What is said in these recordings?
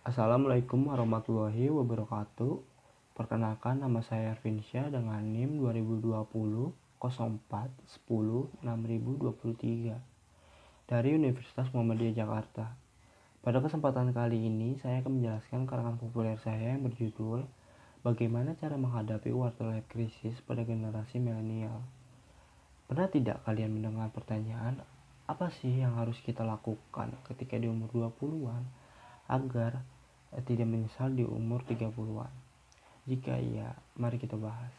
Assalamualaikum warahmatullahi wabarakatuh. Perkenalkan, nama saya Ervinsyah dengan NIM 2020 04 10 6023 dari Universitas Muhammadiyah Jakarta. Pada kesempatan kali ini, saya akan menjelaskan karangan populer saya yang berjudul Bagaimana Cara Menghadapi Quarter Life Crisis pada Generasi Milenial. Pernah tidak kalian mendengar pertanyaan, apa sih yang harus kita lakukan ketika di umur 20-an agar tidak menyesal di umur 30-an? Jika iya, mari kita bahas.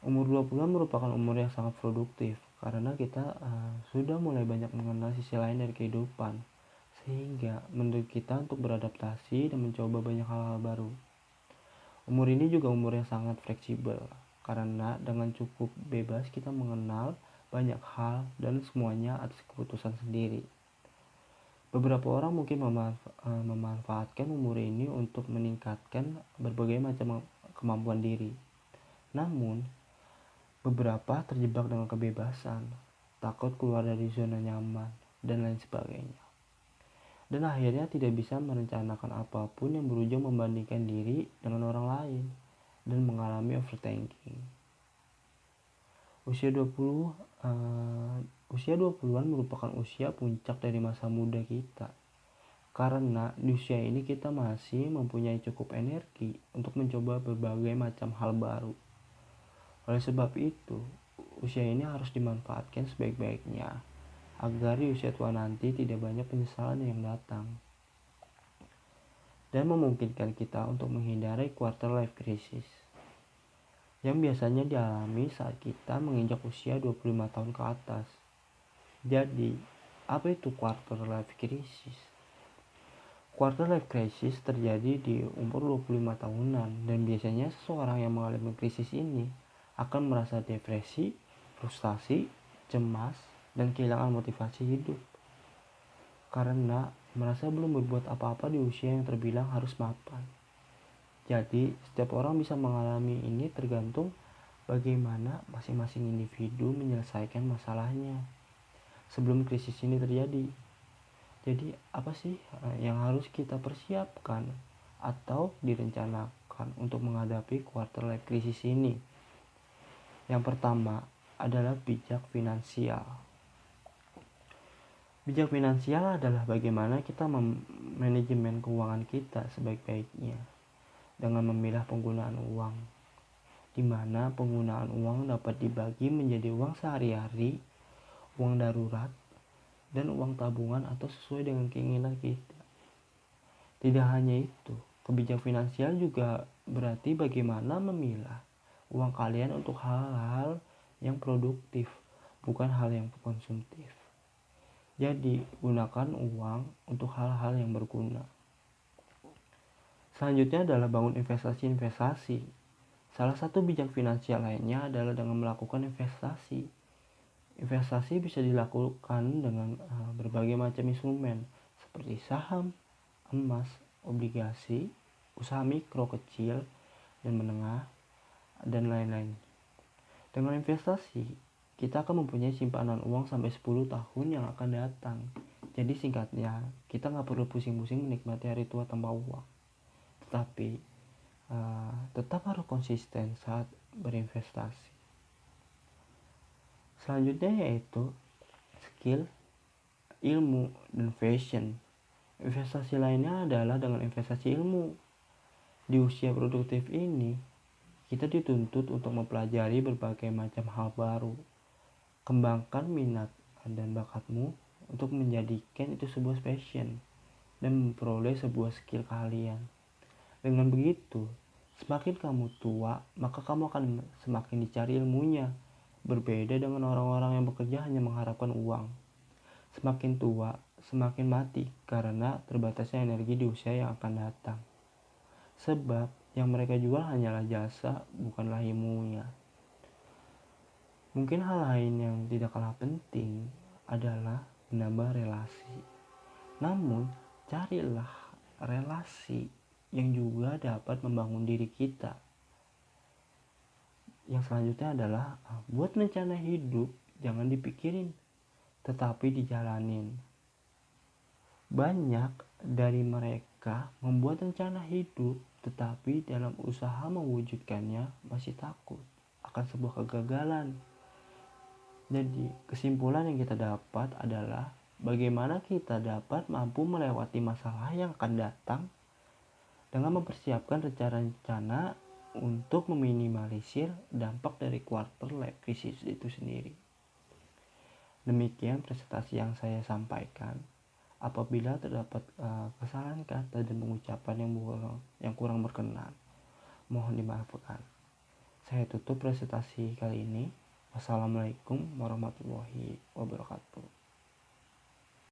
Umur 20-an merupakan umur yang sangat produktif karena kita sudah mulai banyak mengenal sisi lain dari kehidupan, sehingga menurut kita untuk beradaptasi dan mencoba banyak hal-hal baru. Umur ini juga umur yang sangat fleksibel karena dengan cukup bebas kita mengenal banyak hal dan semuanya atas keputusan sendiri. Beberapa orang mungkin memanfaatkan umur ini untuk meningkatkan berbagai macam kemampuan diri. Namun, beberapa terjebak dengan kebebasan, takut keluar dari zona nyaman, dan lain sebagainya. Dan akhirnya tidak bisa merencanakan apapun yang berujung membandingkan diri dengan orang lain dan mengalami overthinking. Usia 20-an merupakan usia puncak dari masa muda kita. Karena di usia ini kita masih mempunyai cukup energi untuk mencoba berbagai macam hal baru. Oleh sebab itu, usia ini harus dimanfaatkan sebaik-baiknya agar di usia tua nanti tidak banyak penyesalan yang datang dan memungkinkan kita untuk menghindari quarter life crisis yang biasanya dialami saat kita menginjak usia 25 tahun ke atas. Jadi, apa itu quarter life crisis? Quarter life crisis terjadi di umur 25 tahunan dan biasanya seseorang yang mengalami krisis ini akan merasa depresi, frustasi, cemas, dan kehilangan motivasi hidup karena merasa belum berbuat apa-apa di usia yang terbilang harus mapan. Jadi, setiap orang bisa mengalami ini tergantung bagaimana masing-masing individu menyelesaikan masalahnya sebelum krisis ini terjadi. Jadi, apa sih yang harus kita persiapkan atau direncanakan untuk menghadapi quarter life crisis ini? Yang pertama adalah bijak finansial. Bijak finansial adalah bagaimana kita manajemen keuangan kita sebaik-baiknya dengan memilah penggunaan uang, di mana penggunaan uang dapat dibagi menjadi uang sehari-hari, uang darurat, dan uang tabungan atau sesuai dengan keinginan kita. Tidak hanya itu, kebijak finansial juga berarti bagaimana memilah uang kalian untuk hal-hal yang produktif, bukan hal yang konsumtif. Jadi, gunakan uang untuk hal-hal yang berguna. Selanjutnya adalah bangun investasi-investasi. Salah satu bijak finansial lainnya adalah dengan melakukan investasi. Investasi bisa dilakukan dengan berbagai macam instrumen seperti saham, emas, obligasi, usaha mikro, kecil, dan menengah, dan lain-lain. Dengan investasi, kita akan mempunyai simpanan uang sampai 10 tahun yang akan datang. Jadi singkatnya, kita nggak perlu pusing-pusing menikmati hari tua tanpa uang. Tetapi, tetap harus konsisten saat berinvestasi. Selanjutnya yaitu skill, ilmu, dan fashion. Investasi lainnya adalah dengan investasi ilmu. Di usia produktif ini, kita dituntut untuk mempelajari berbagai macam hal baru. Kembangkan minat dan bakatmu untuk menjadikan itu sebuah passion dan memperoleh sebuah skill kalian. Dengan begitu, semakin kamu tua, maka kamu akan semakin dicari ilmunya. Berbeda dengan orang-orang yang bekerja hanya mengharapkan uang. Semakin tua, semakin mati karena terbatasnya energi di usia yang akan datang. Sebab yang mereka jual hanyalah jasa, bukanlah ilmunya. Mungkin hal lain yang tidak kalah penting adalah menambah relasi. Namun, carilah relasi yang juga dapat membangun diri kita. Yang selanjutnya adalah buat rencana hidup jangan dipikirin, tetapi dijalanin. Banyak dari mereka membuat rencana hidup, tetapi dalam usaha mewujudkannya masih takut akan sebuah kegagalan. Jadi, kesimpulan yang kita dapat adalah bagaimana kita dapat mampu melewati masalah yang akan datang dengan mempersiapkan rencana-rencana untuk meminimalisir dampak dari quarter life crisis itu sendiri. Demikian presentasi yang saya sampaikan. Apabila terdapat kesalahan kata dan pengucapan yang kurang berkenan, mohon dimaafkan. Saya tutup presentasi kali ini. Wassalamualaikum warahmatullahi wabarakatuh.